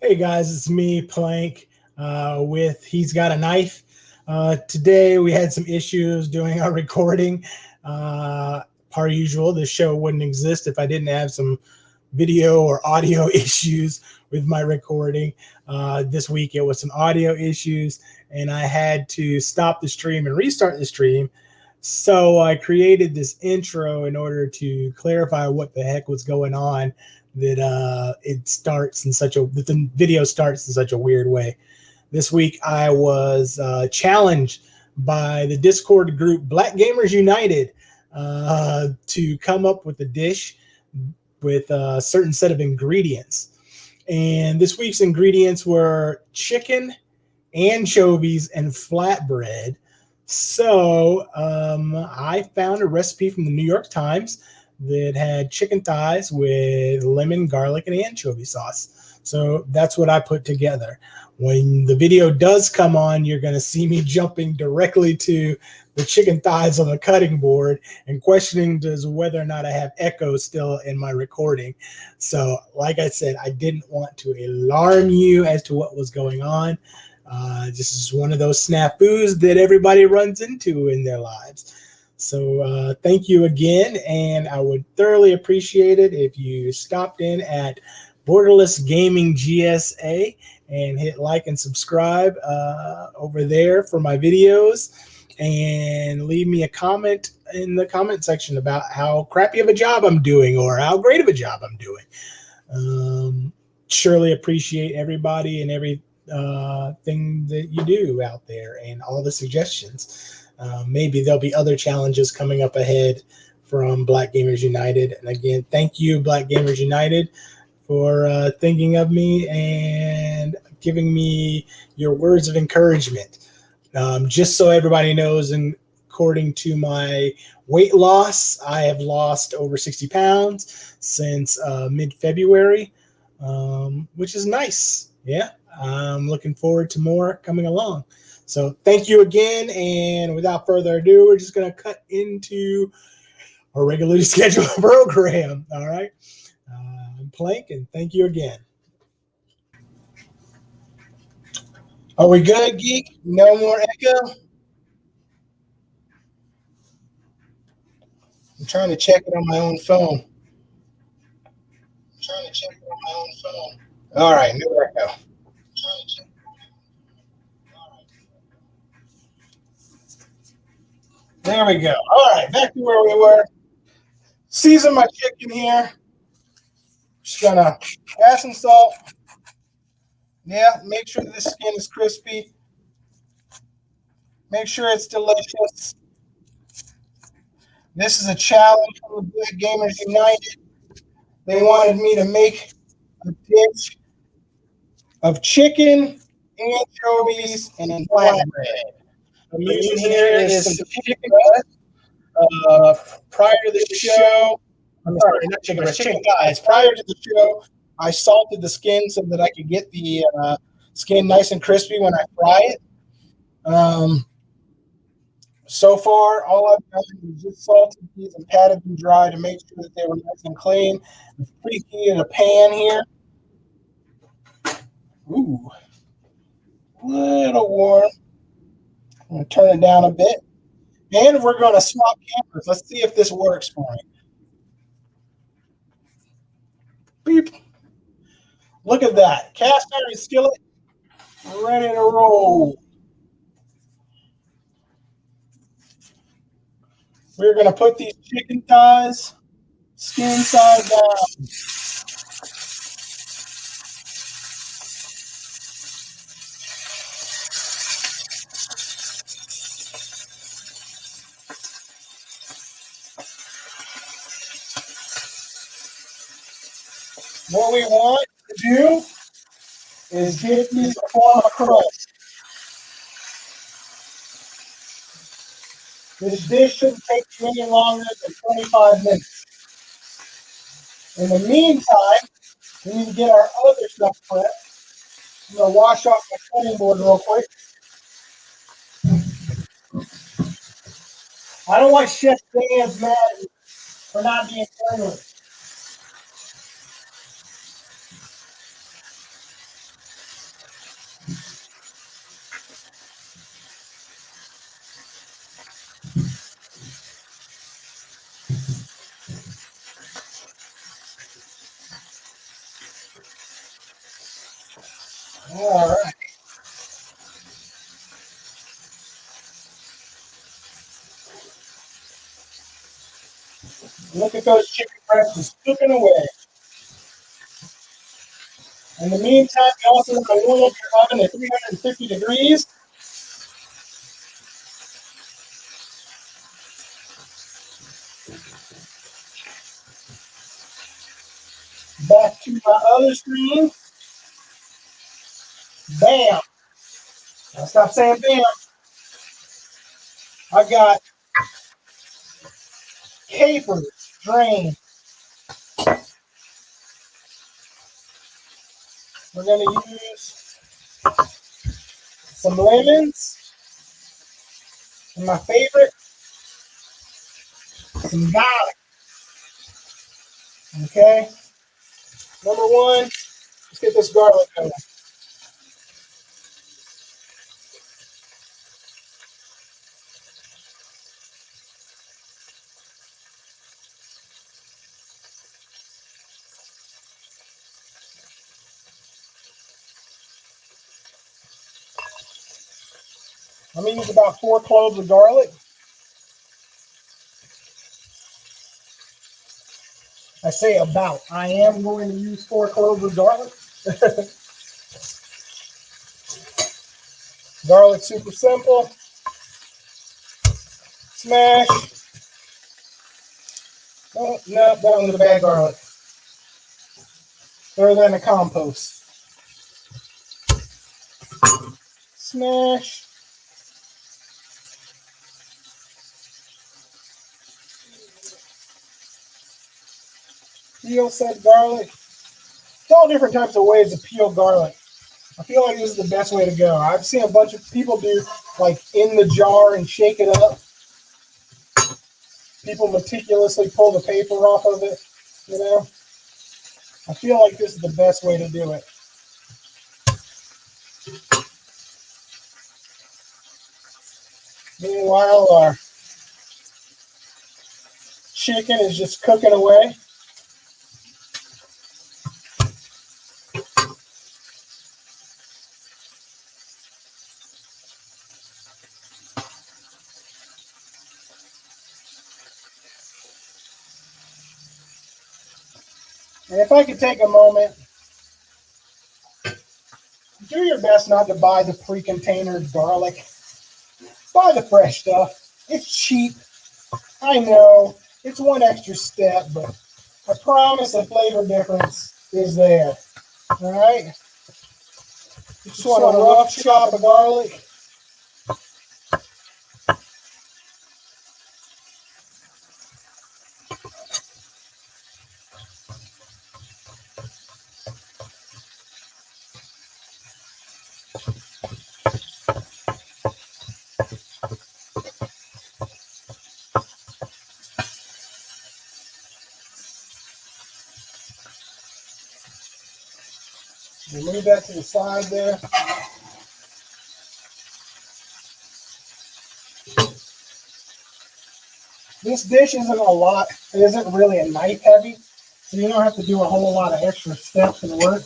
Hey guys, it's me, Plank, with He's Got a Knife. Today we had some issues doing our recording. Per usual, this show wouldn't exist if I didn't have some video or audio issues with my recording. This week it was some audio issues, and I had to stop the stream and restart the stream. So I created this intro in order to clarify what the heck was going on. That the video starts in such a weird way. This week I was challenged by the Discord group Black Gamers United to come up with a dish with a certain set of ingredients. And this week's ingredients were chicken, anchovies, and flatbread. So I found a recipe from the New York Times that had chicken thighs with lemon, garlic, and anchovy sauce. So that's what I put together. When the video does come on, you're going to see me jumping directly to the chicken thighs on the cutting board and questioning as whether or not I have echo still in my recording. So like I said, I didn't want to alarm you as to what was going on. This is one of those snafus that everybody runs into in their lives. So thank you again, and I would thoroughly appreciate it if you stopped in at Borderless Gaming GSA and hit like and subscribe over there for my videos, and leave me a comment in the comment section about how crappy of a job I'm doing or how great of a job I'm doing. Surely appreciate everybody and every thing that you do out there and all the suggestions. Maybe there'll be other challenges coming up ahead from Black Gamers United. And again, thank you, Black Gamers United, for thinking of me and giving me your words of encouragement. Just so everybody knows, and according to my weight loss, I have lost over 60 pounds since mid-February, which is nice. Yeah, I'm looking forward to more coming along. So thank you again, and without further ado, we're just going to cut into our regularly scheduled program. All right. I'm Plank, and thank you again. Are we good, Geek? No more echo? I'm trying to check it on my own phone. All right, no echo. There we go. All right, back to where we were. Season my chicken here. Just gonna add some salt. Yeah, make sure the skin is crispy. Make sure it's delicious. This is a challenge from the Black Gamers United. They wanted me to make a dish of chicken, anchovies, and flatbread. I'm using here is some chicken breast. Prior to the show, I'm sorry, not chicken breast, chicken thighs. Prior to the show, I salted the skin so that I could get the skin nice and crispy when I fry it. So far, all I've done is just salted these and patted them dry to make sure that they were nice and clean. I've preheated a pan here. Ooh, a little warm. I'm going to turn it down a bit. And we're going to swap cameras. Let's see if this works for me. Beep. Look at that. Cast iron skillet ready to roll. We're going to put these chicken thighs skin side down. What we want to do is get these to form a crust. This dish shouldn't take you any longer than 25 minutes. In the meantime, we need to get our other stuff prepped. I'm going to wash off my cutting board real quick. I don't want Chef Dan's mad at me for not being friendly. All right. Look at those chicken breasts just cooking away. In the meantime, you also want to warm up your oven at 350 degrees. Back to my other screen. Bam. Now stop saying bam. I got capers drained. We're going to use some lemons. And my favorite, some garlic. Okay. Number one, let's get this garlic going. I'm going to use about 4 cloves of garlic. I say about. I am going to use 4 cloves of garlic. Garlic, super simple. Smash. Oh, no, that one's a bad garlic. Throw that in the compost. Smash. Peel said garlic. It's all different types of ways to peel garlic. I feel like this is the best way to go. I've seen a bunch of people do like in the jar and shake it up. People meticulously pull the paper off of it, you know. I feel like this is the best way to do it. Meanwhile, our chicken is just cooking away. And if I could take a moment, do your best not to buy the pre-containered garlic. Buy the fresh stuff. It's cheap. I know. It's one extra step, but I promise the flavor difference is there. All right? You just want a rough chop of garlic. Move that to the side there. This dish isn't a lot. It isn't really a knife heavy, so you don't have to do a whole lot of extra steps and work.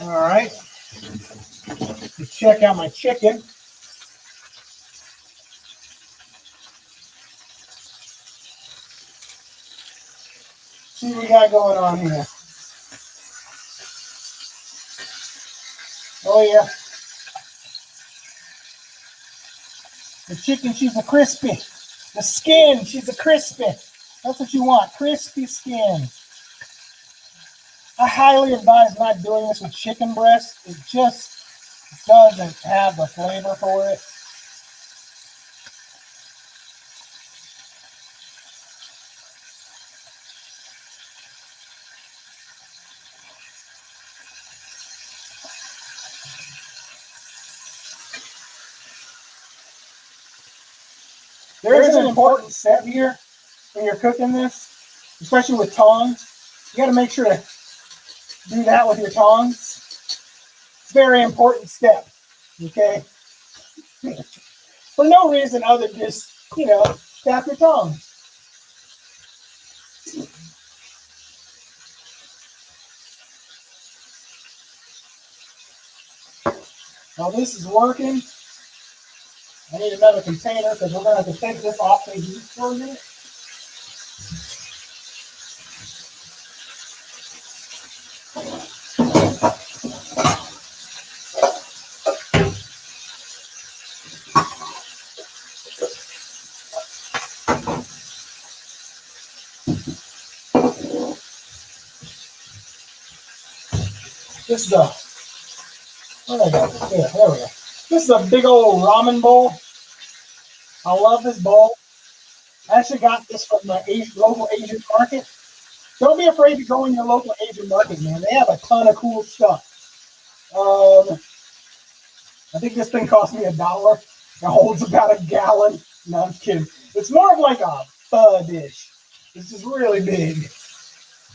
All right. Let's check out my chicken. See what we got going on here. Oh yeah. The chicken, she's a crispy. The skin, she's a crispy. That's what you want, crispy skin. I highly advise not doing this with chicken breast. It just doesn't have the flavor for it. There is an important step here when you're cooking this, especially with tongs. You got to make sure to do that with your tongs. It's a very important step, okay? For no reason other than just, tap your tongs. While this is working, I need another container because we're going to have to take this off the heat for a minute. This is a, where did I go? Yeah, there we go. This is a big old ramen bowl. I love this bowl. I actually got this from my local Asian market. Don't be afraid to go in your local Asian market, man. They have a ton of cool stuff. I think this thing cost me $1. It holds about a gallon. No, I'm kidding. It's more of like a pho dish. It's just really big.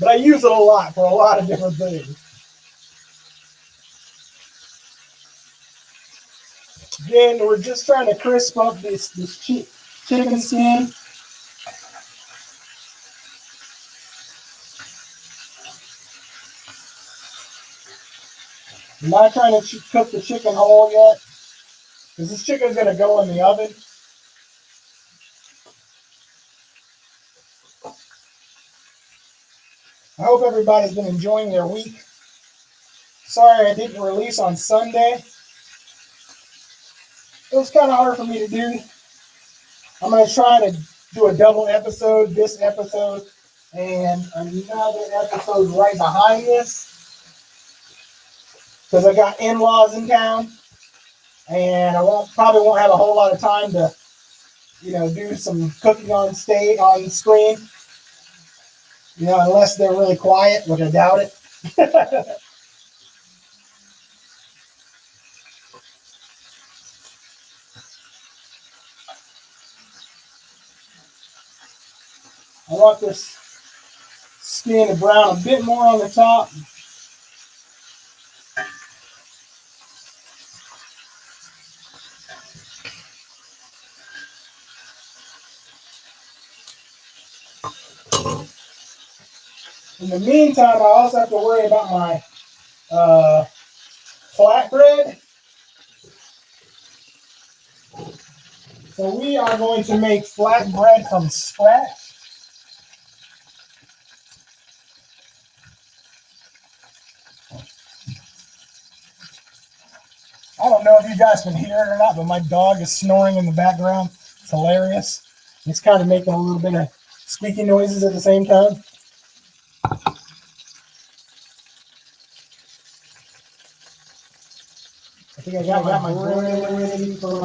But I use it a lot for a lot of different things. Again, we're just trying to crisp up this chicken skin. I'm not trying to cook the chicken whole yet, because this chicken is going to go in the oven. I hope everybody's been enjoying their week. Sorry I didn't release on Sunday. It was kind of hard for me to do. I'm going to try to do a double episode, this episode, and another episode right behind this. Because I got in-laws in town, and I probably won't have a whole lot of time to, do some cooking on screen. Unless they're really quiet, which I doubt it. I want this skin to brown a bit more on the top. In the meantime, I also have to worry about my flatbread. So we are going to make flatbread from scratch. I don't know if you guys can hear it or not, but my dog is snoring in the background. It's hilarious. It's kind of making a little bit of squeaky noises at the same time. I think I got my bread ready for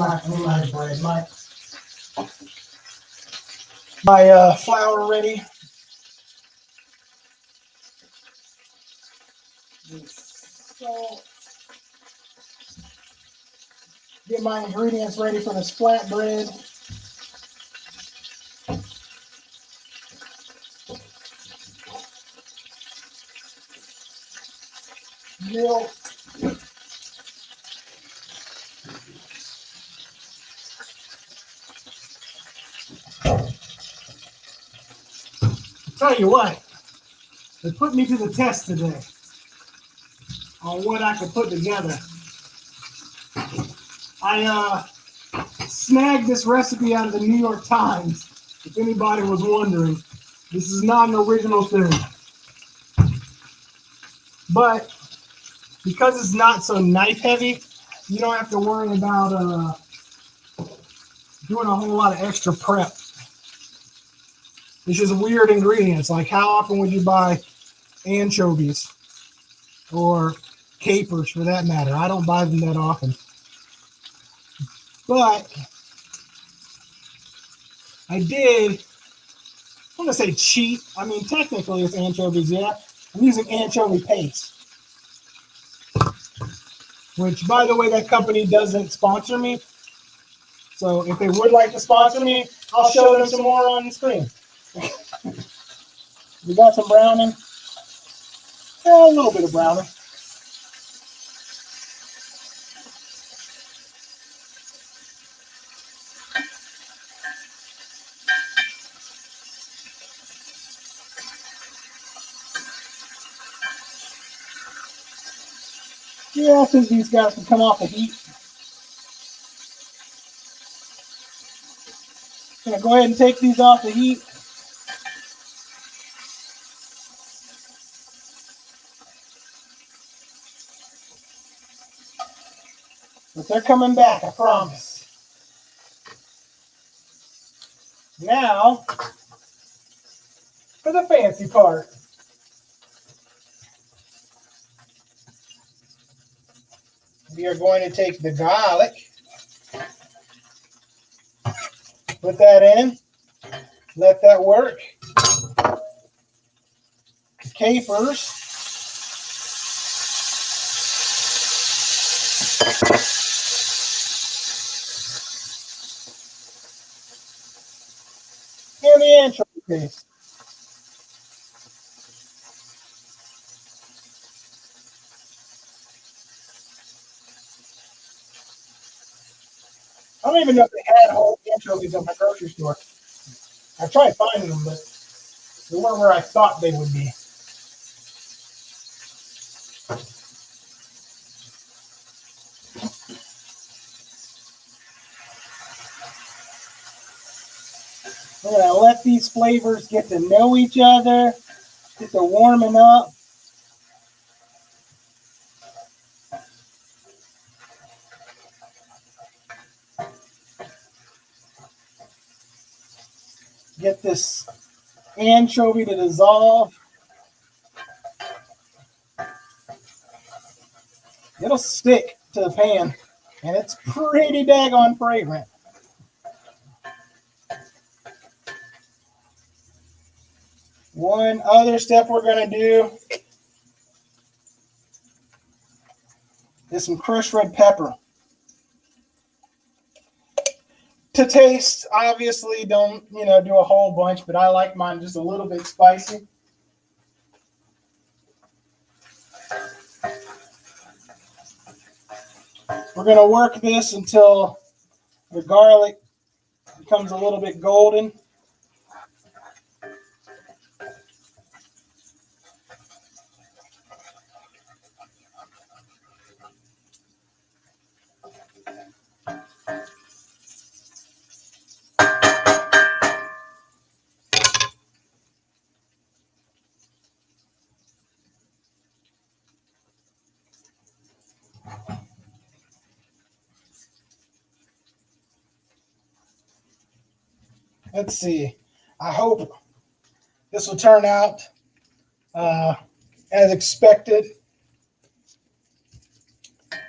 my flour ready. Salt. Get my ingredients ready for this flatbread. Milk. Tell you what, they put me to the test today on what I could put together. I snagged this recipe out of the New York Times, if anybody was wondering. This is not an original thing. But because it's not so knife heavy, you don't have to worry about doing a whole lot of extra prep. It's just weird ingredients. Like, how often would you buy anchovies or capers for that matter? I don't buy them that often. But I did, I'm going to say cheat. I mean, technically it's anchovies, yeah. I'm using anchovy paste. Which, by the way, that company doesn't sponsor me. So if they would like to sponsor me, I'll show them some more on the screen. We got some browning. Yeah, a little bit of browning. Yeah, I think these guys can come off the heat. I'm gonna go ahead and take these off the heat. But they're coming back, I promise. Now, for the fancy part. We are going to take the garlic, put that in, let that work. The capers. And the anchovy paste. I don't even know if they had whole anchovies at my grocery store. I tried finding them, but they weren't where I thought they would be. We're going to let these flavors get to know each other, get to warming up. Get this anchovy to dissolve. It'll stick to the pan, and it's pretty daggone fragrant. One other step we're going to do is some crushed red pepper. To taste, obviously, don't do a whole bunch, but I like mine just a little bit spicy. We're going to work this until the garlic becomes a little bit golden. Let's see. I hope this will turn out as expected.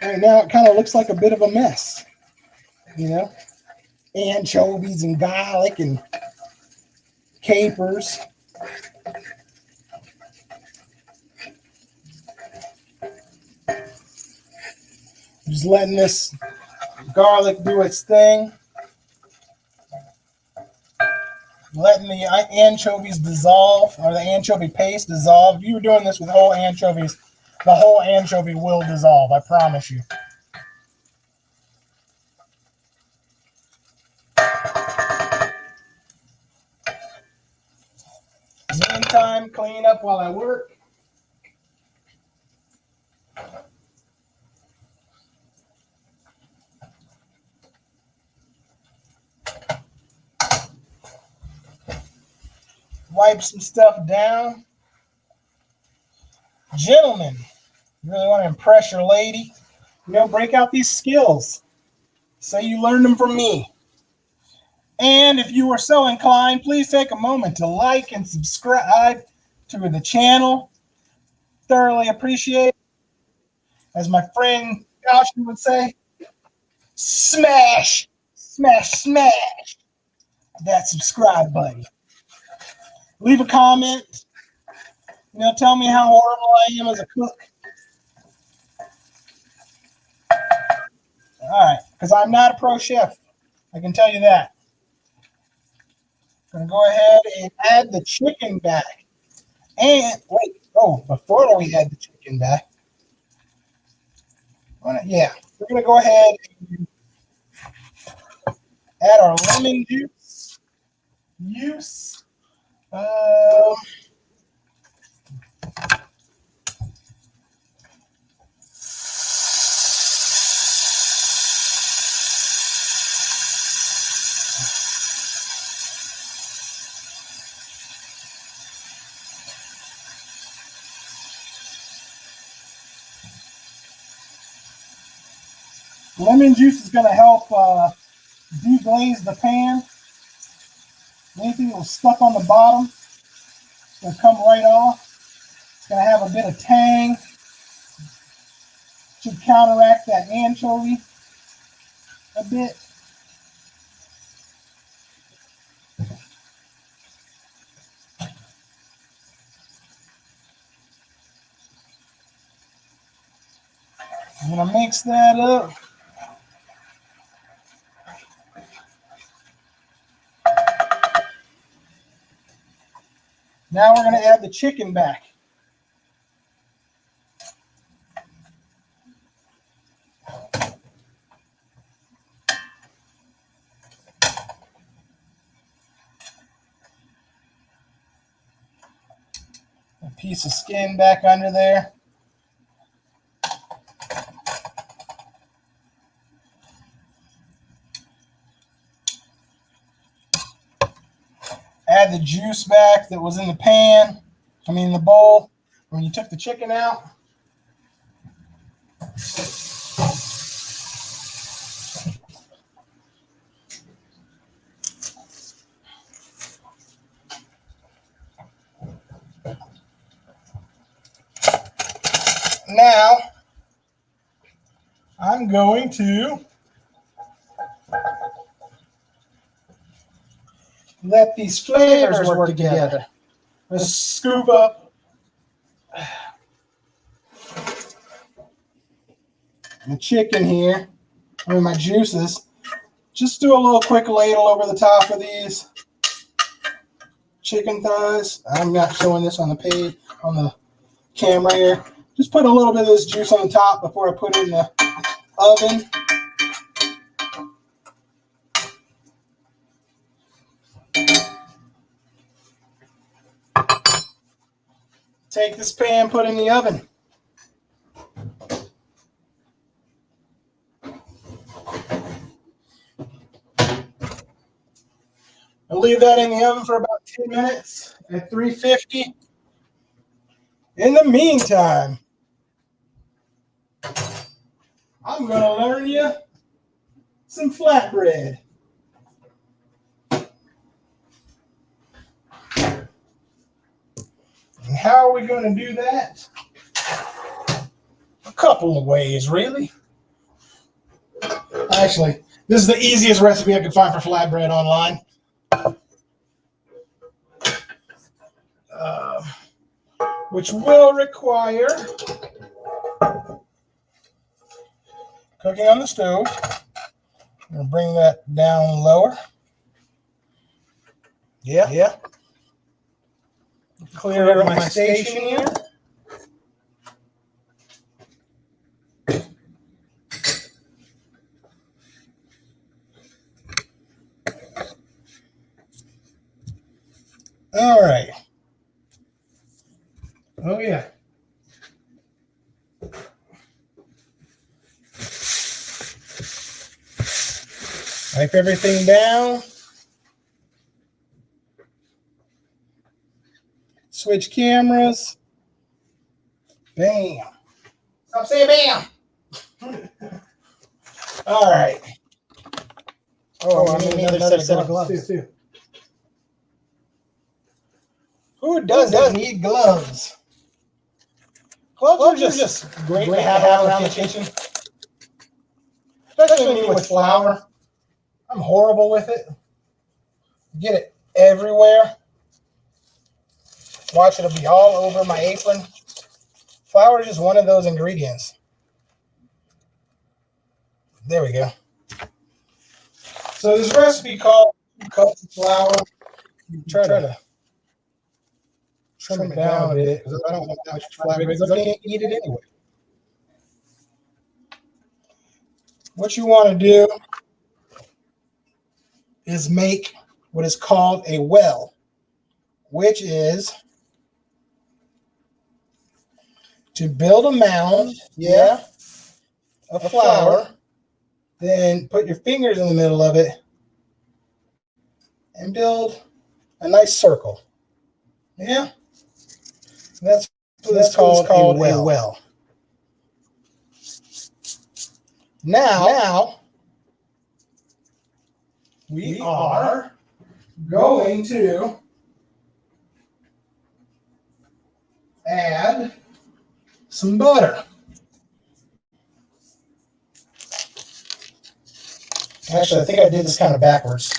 Right now, it kind of looks like a bit of a mess, anchovies and garlic and capers. Just letting this garlic do its thing. Letting the anchovies dissolve, or the anchovy paste dissolve. If you were doing this with whole anchovies, the whole anchovy will dissolve, I promise you. Meantime, clean up while I work. Wipe some stuff down. Gentlemen, you really want to impress your lady? Break out these skills. Say you learned them from me. And if you are so inclined, please take a moment to like and subscribe to the channel. Thoroughly appreciate it. As my friend Josh would say, smash, smash, smash that subscribe button. Leave a comment. Tell me how horrible I am as a cook. All right, because I'm not a pro chef. I can tell you that. I'm going to go ahead and add the chicken back. And wait, before we add the chicken back, we're going to go ahead and add our lemon juice. Lemon juice is going to help deglaze the pan. Anything that was stuck on the bottom is going to come right off. It's going to have a bit of tang. Should counteract that anchovy a bit. I'm going to mix that up. Now we're going to add the chicken back. A piece of skin back under there. Add the juice back that was in the pan, in the bowl when you took the chicken out. Now, I'm going to let these flavors work together. Let's scoop up the chicken here, my juices. Just do a little quick ladle over the top of these chicken thighs. I'm not showing this on the page, on the camera here. Just put a little bit of this juice on the top before I put it in the oven. Take this pan, put it in the oven. I'll leave that in the oven for about 10 minutes at 350. In the meantime, I'm going to learn you some flatbread. And how are we going to do that? A couple of ways, really. Actually, this is the easiest recipe I could find for flatbread online. Which will require cooking on the stove. I'm going to bring that down lower. Yeah. Clear up my station here. All right. Oh, yeah. Wipe everything down. Switch cameras. Bam. Stop saying bam. All right. Oh, I need another set of gloves too. Who doesn't need gloves? Gloves are just great to have around the kitchen. Especially with flour. I'm horrible with it. Get it everywhere. Watch, it'll be all over my apron. Flour is just one of those ingredients. There we go. So this recipe called 2 cups of flour. Try to trim it down a bit because I don't want that much flour because I can't eat it anyway. What you want to do is make what is called a well, which is to build a mound, of flour, then put your fingers in the middle of it and build a nice circle. Yeah, that's what it's called a well. Now we are going to add some butter. Actually, I think I did this kind of backwards.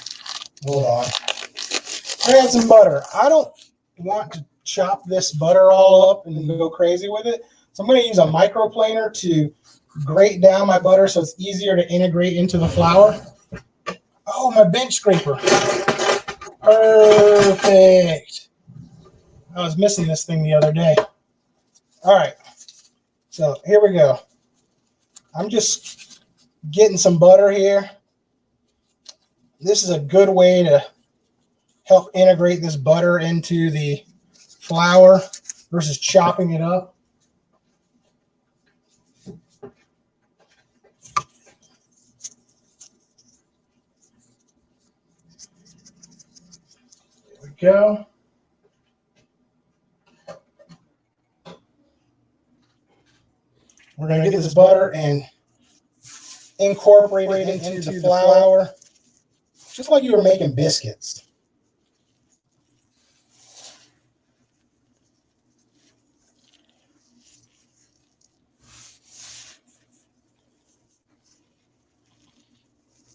Hold on. Add some butter. I don't want to chop this butter all up and go crazy with it. So I'm going to use a microplaner to grate down my butter so it's easier to integrate into the flour. Oh, my bench scraper. Perfect. I was missing this thing the other day. All right. So here we go. I'm just getting some butter here. This is a good way to help integrate this butter into the flour versus chopping it up. There we go. We're going to get this butter and incorporate it into the flour, just like you were making biscuits.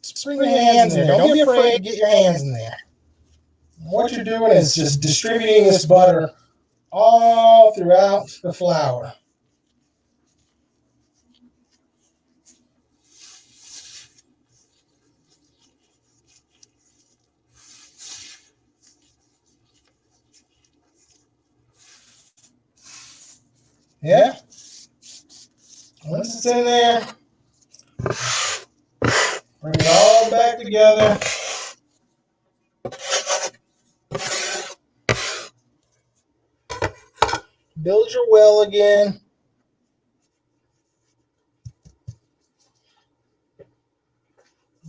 Just bring your hands in there. Don't be afraid to get your hands in there. What you're doing is just distributing this butter all throughout the flour. Yeah? Once it's in there, bring it all back together. Build your well again.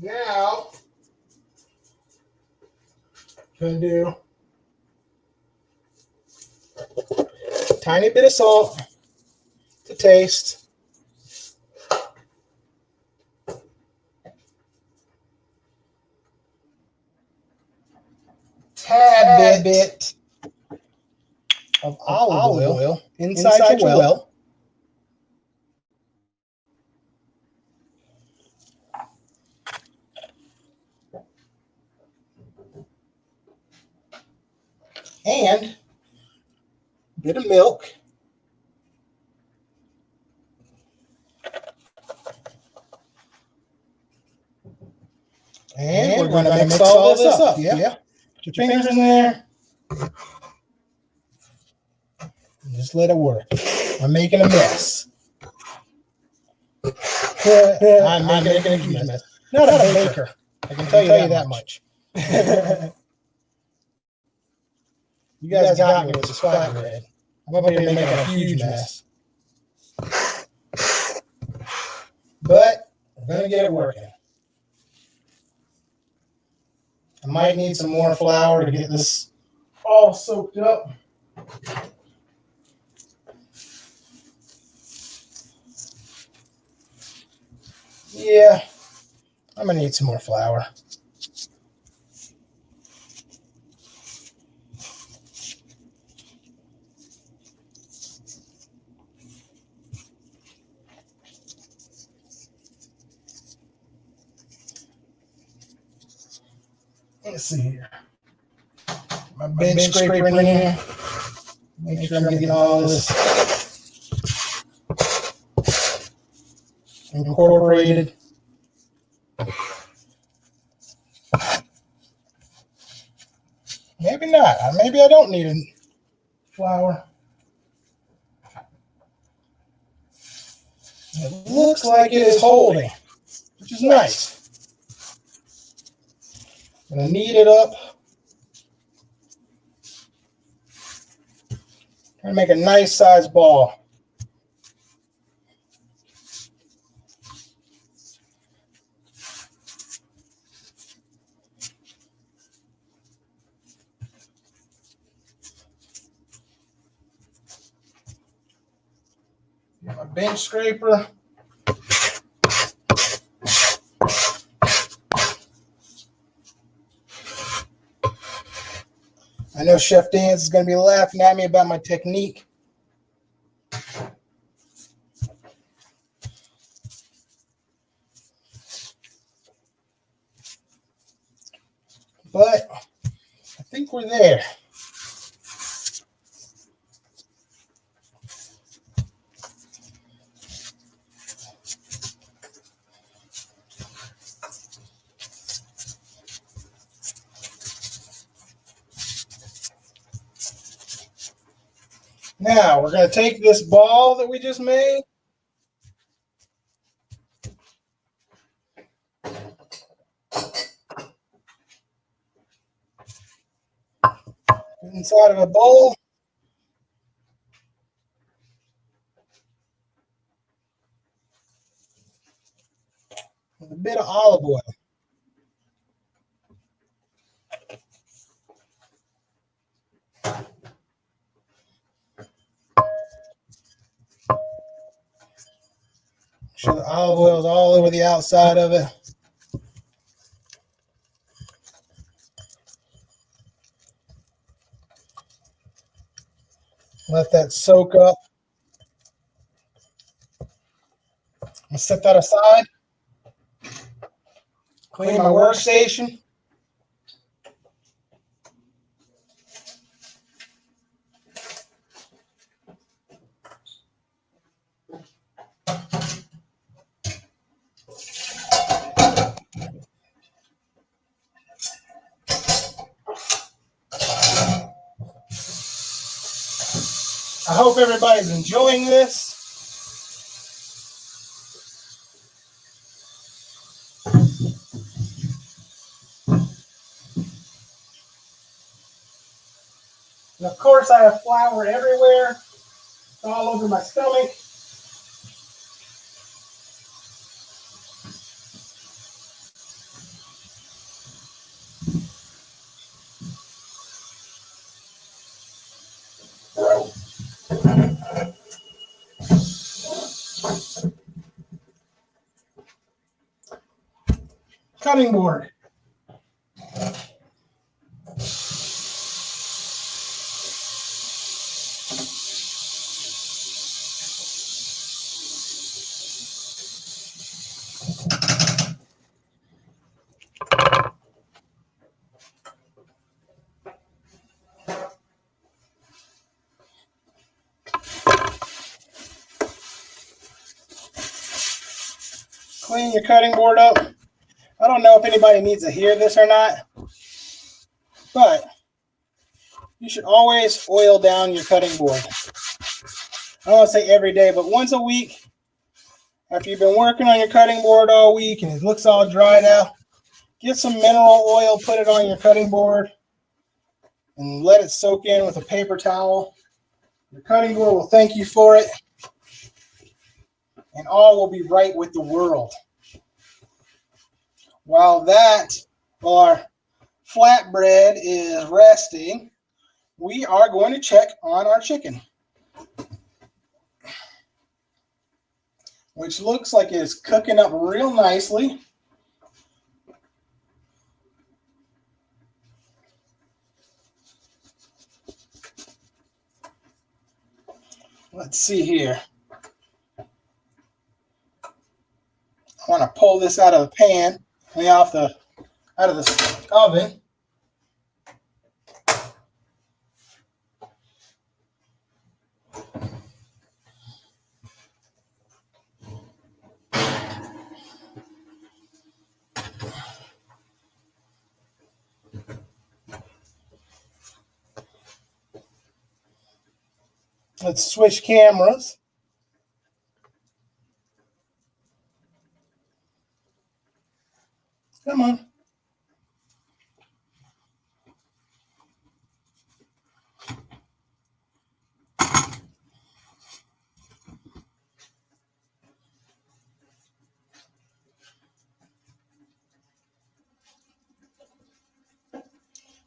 Now, I'm going to do a tiny bit of salt to taste. Tad bit of olive oil inside your well. And a bit of milk. And we're going to mix all this up. Yeah. Put your fingers in there. Just let it work. I'm making a mess. I'm making a huge mess. Not a baker. I can tell you that much. You guys got me with this flatbread. I'm up here making a huge mess. But we're going to get it working. I might need some more flour to get this all soaked up. Yeah, I'm going to need some more flour. Let's see here. My bench scraper in here. Make sure I'm getting all this incorporated. Maybe not. Maybe I don't need flour. It looks like it is holding, which is nice. I'm going to knead it up. I'm going to make a nice sized ball. Get my bench scraper. know Chef Dan's is going to be laughing at me about my technique. But I think we're there. Now we're going to take this ball that we just made. Inside of a bowl. With a bit of olive oil. Make sure the olive oil is all over the outside of it. Let that soak up. I'm gonna set that aside. Clean my workstation. I hope everybody's enjoying this. And of course, I have flour everywhere. It's all over my stomach. Cutting board. Clean your cutting board up. I don't know if anybody needs to hear this or not, but you should always oil down your cutting board. I don't want to say every day, but once a week, after you've been working on your cutting board all week and it looks all dried out, get some mineral oil, put it on your cutting board, and let it soak in with a paper towel. Your cutting board will thank you for it, and all will be right with the world. While our flatbread is resting, we are going to check on our chicken, which looks like it's cooking up real nicely. Let's see here. I want to pull this out of the pan, out of the oven. Let's switch cameras. Come on.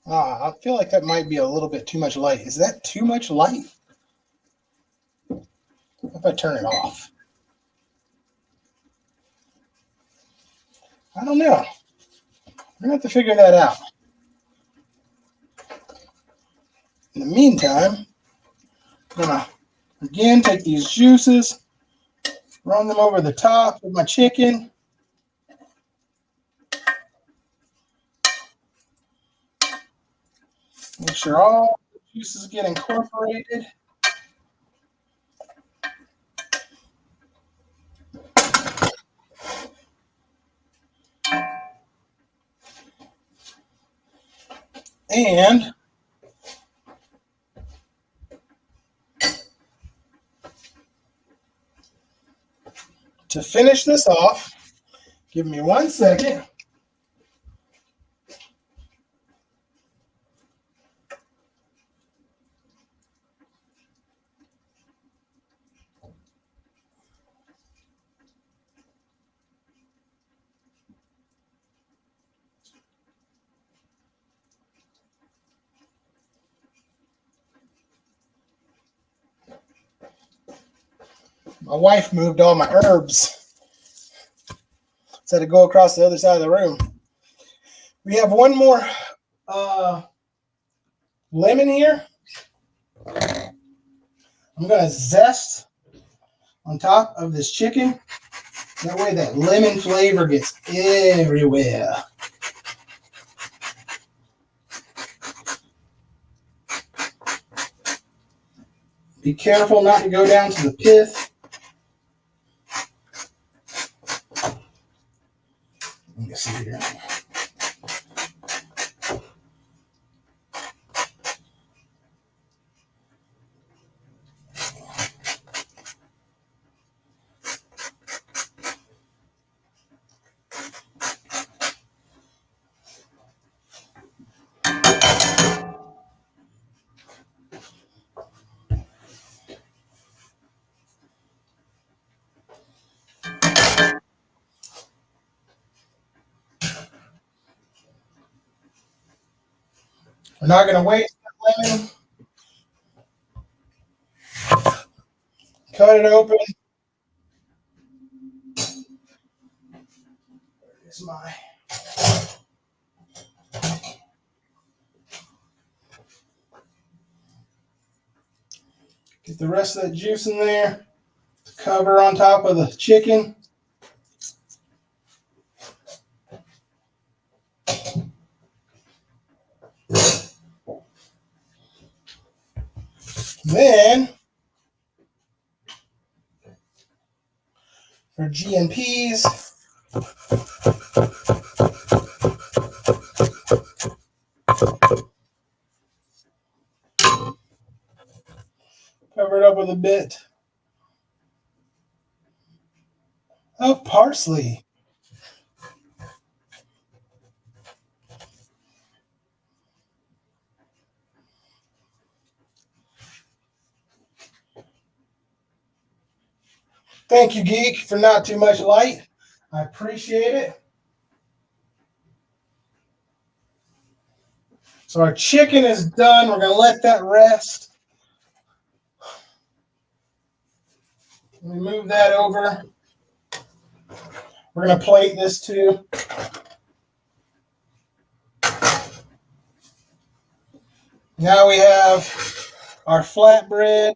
I feel like that might be a little bit too much light. Is that too much light? What if I turn it off? I don't know. We're going to have to figure that out. In the meantime, I'm gonna again take these juices, run them over the top of my chicken. Make sure all the juices get incorporated. And to finish this off, give me 1 second. My wife moved all my herbs. So I had to go across the other side of the room. We have one more lemon here. I'm going to zest on top of this chicken. That way that lemon flavor gets everywhere. Be careful not to go down to the pith. Let me see here. We're not going to waste that lemon. Cut it open. There's my get the rest of that juice in there. Cover on top of the chicken. Then for GNPs, cover it up with a bit of parsley. Thank you, Geek, for not too much light. I appreciate it. So our chicken is done. We're going to let that rest. Let me move that over. We're going to plate this too. Now we have our flatbread.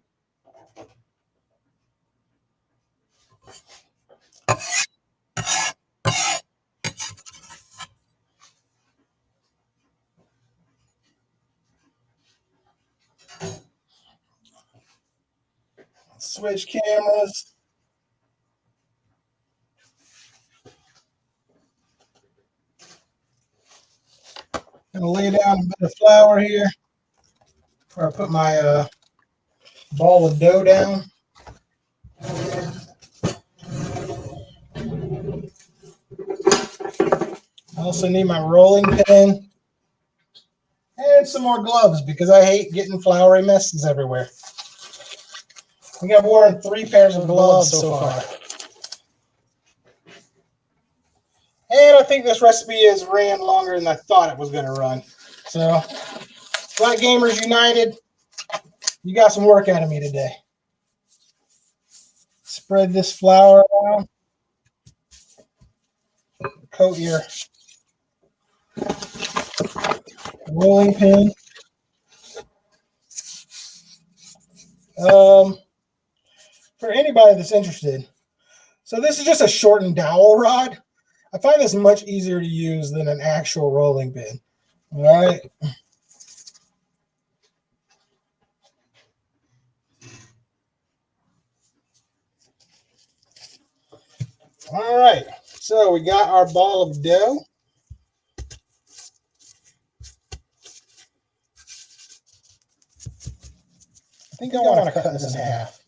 Switch cameras. Gonna lay down a bit of flour here before I put my ball of dough down. I also need my rolling pin and some more gloves because I hate getting floury messes everywhere. I think I've worn 3 pairs of gloves so far. And I think this recipe has ran longer than I thought it was going to run. So, Black Gamers United, you got some work out of me today. Spread this flour around. Coat your rolling pin. For anybody that's interested. So this is just a shortened dowel rod. I find this much easier to use than an actual rolling pin. All right. All right. So we got our ball of dough. I think I want to cut this in half.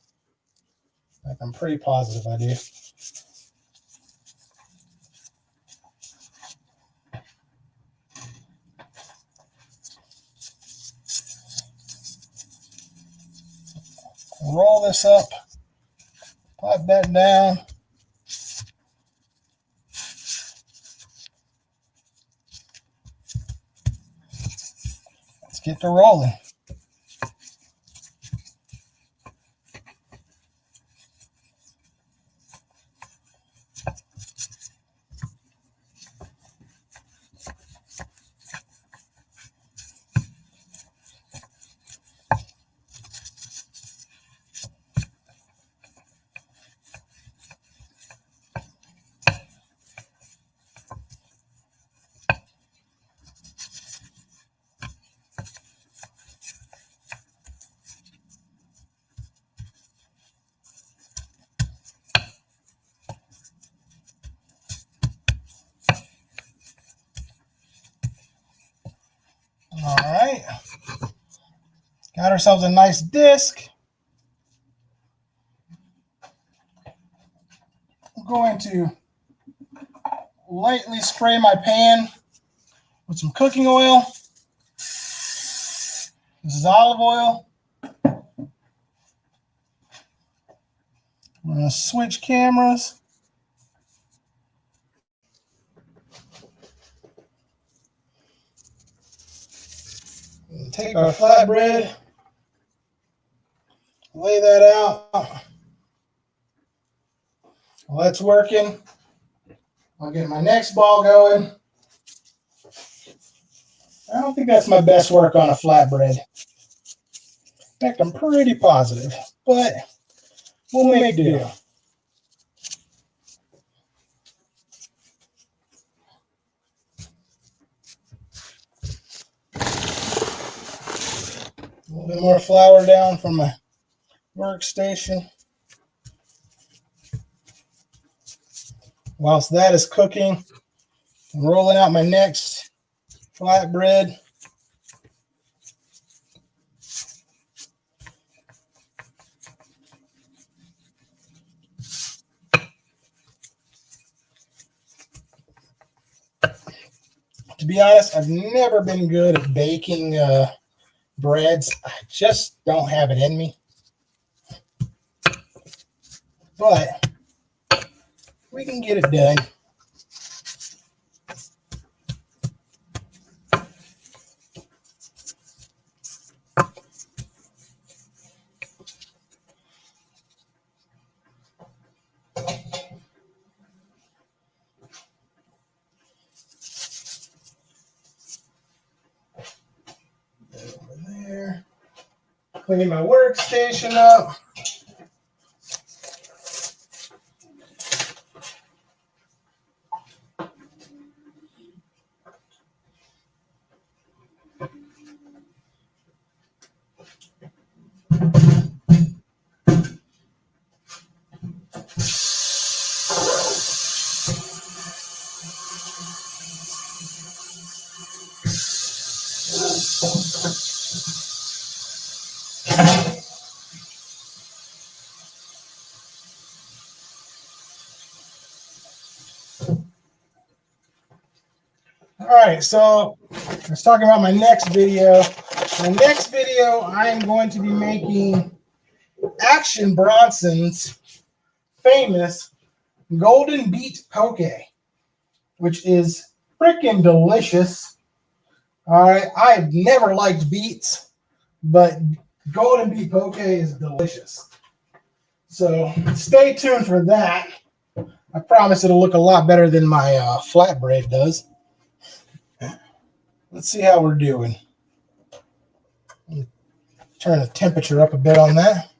Like, I'm pretty positive I do. Roll this up, pop that down. Let's get to rolling. All right. Got ourselves a nice disc. I'm going to lightly spray my pan with some cooking oil. This is olive oil. I'm going to switch cameras. Take our flatbread, lay that out. While that's working, I'll get my next ball going. I don't think that's my best work on a flatbread. In fact, I'm pretty positive, but we'll make do. A little bit more flour down from my workstation. Whilst that is cooking, I'm rolling out my next flatbread. To be honest, I've never been good at baking breads. I just don't have it in me. But we can get it done. Over there. Clean my workstation up. All right, so I was talking about my next video. My next video, I am going to be making Action Bronson's famous Golden Beet Poke, which is freaking delicious. All right, I've never liked beets, but Golden Beet Poke is delicious. So stay tuned for that. I promise it'll look a lot better than my flatbread does. Let's see how we're doing. Turn the temperature up a bit on that.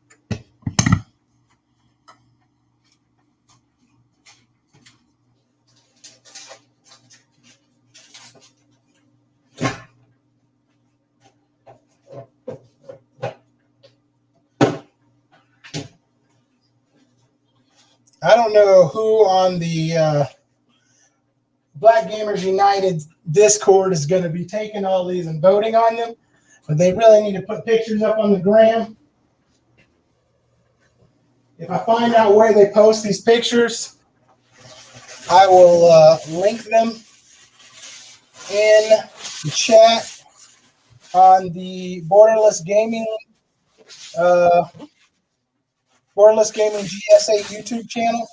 I don't know who on the Black Gamers United Discord is going to be taking all these and voting on them, but they really need to put pictures up on the gram. If I find out where they post these pictures, I will link them in the chat on the uh, Borderless Gaming GSA YouTube channel.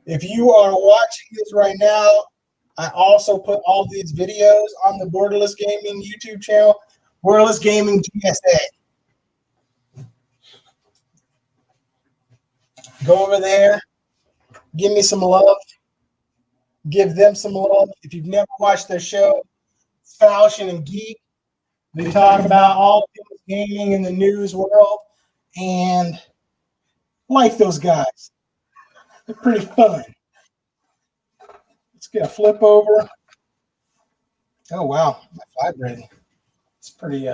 If you are watching this right now, I also put all these videos on the Borderless Gaming YouTube channel, Borderless Gaming GSA. Go over there, give me some love, give them some love. If you've never watched their show, it's Falchion and Geek. They talk about all things gaming in the news world, and like those guys. They're pretty fun. Let's get a flip over. Oh wow, my vibrating. It's pretty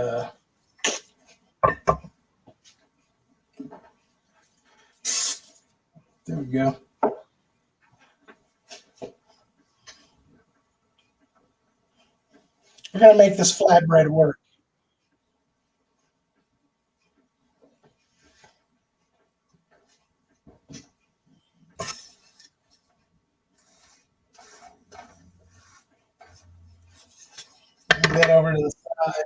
there we go. We're gonna make this flatbread work. Move that over to the side.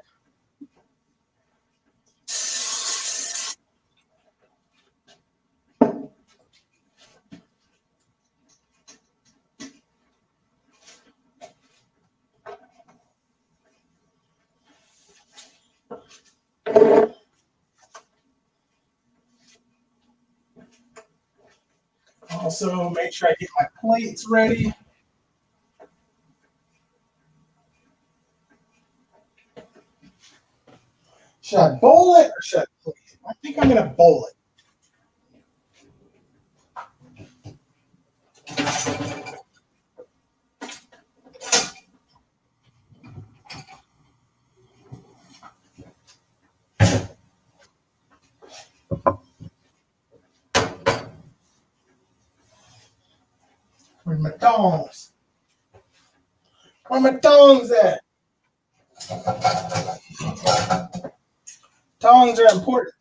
Also, make sure I get my plates ready. Should I bowl it or should I plate it? I think I'm gonna bowl it. Where's my tongs? Where my tongs at? Tongs are important.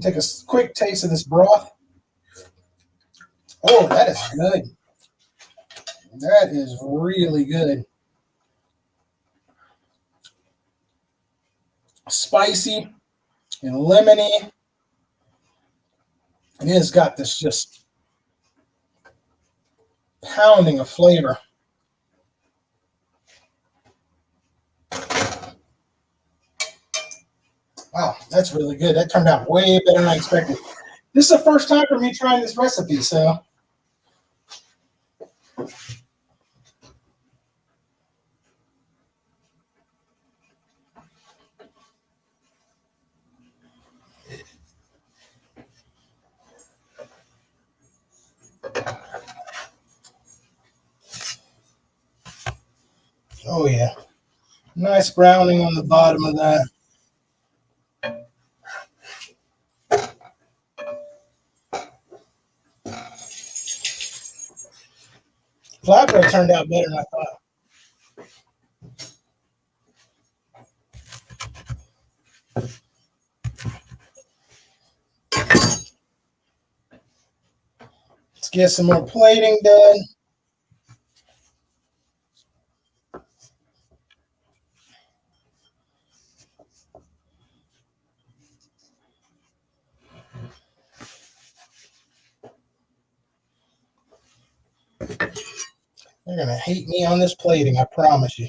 Take a quick taste of this broth. Oh, that is good. That is really good. Spicy and lemony. And it's got this just pounding of flavor. Wow, that's really good. That turned out way better than I expected. This is the first time for me trying this recipe, so. Oh yeah, nice browning on the bottom of that. Flatbread turned out better than I thought. Let's get some more plating done. They're going to hate me on this plating, I promise you.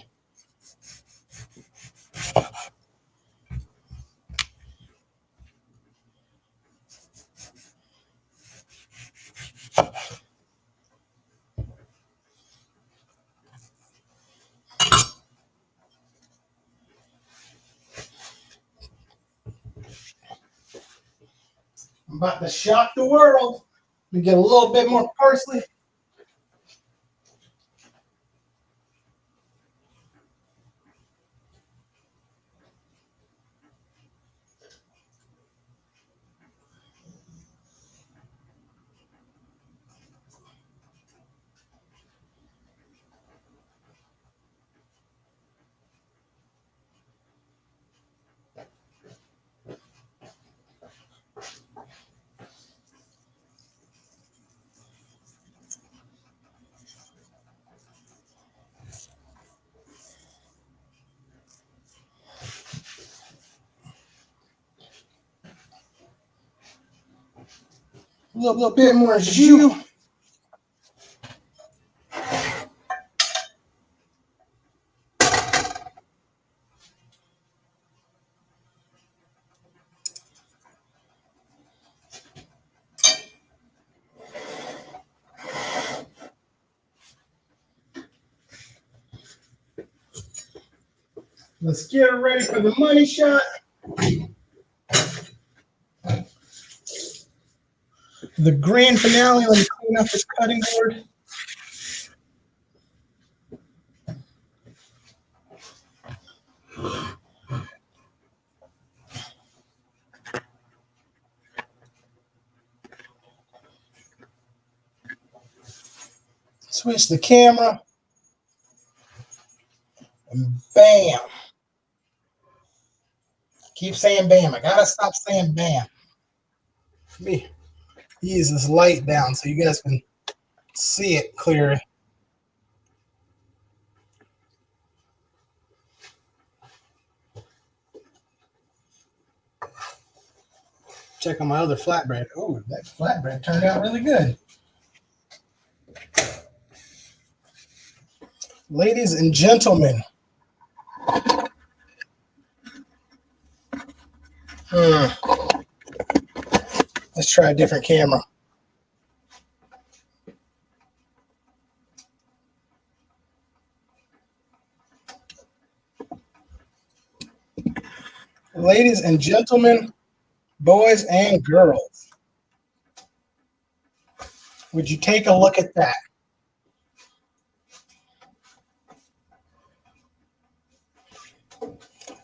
about to shock the world. We get a little bit more parsley. A little bit more jus. Let's get ready for the money shot. The grand finale. Let me clean up this cutting board. Switch the camera. And bam. Keep saying bam. I gotta stop saying bam. Let me ease this light down so you guys can see it clearly. Check on my other flatbread. Oh, that flatbread turned out really good. Ladies and gentlemen. Let's try a different camera. Ladies and gentlemen, boys and girls, would you take a look at that?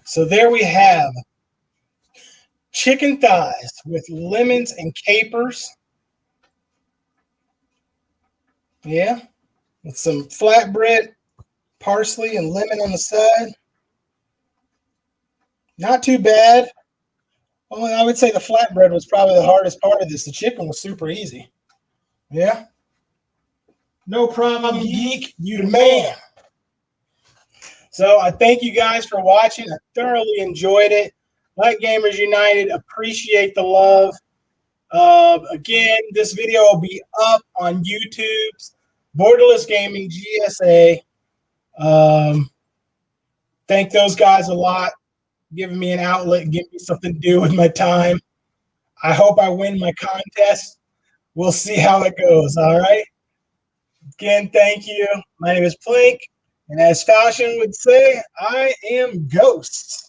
So there we have chicken thighs with lemons and capers. Yeah, with some flatbread, parsley, and lemon on the side. Not too bad. Well, I would say the flatbread was probably the hardest part of this. The chicken was super easy. Yeah. No problem, geek. You the man. So I thank you guys for watching. I thoroughly enjoyed it. Black Gamers United, appreciate the love. Again, this video will be up on YouTube's Borderless Gaming GSA. Thank those guys a lot, giving me an outlet, giving me something to do with my time. I hope I win my contest. We'll see how it goes, all right? Again, thank you. My name is Plank, and as Falchion would say, I am Ghost.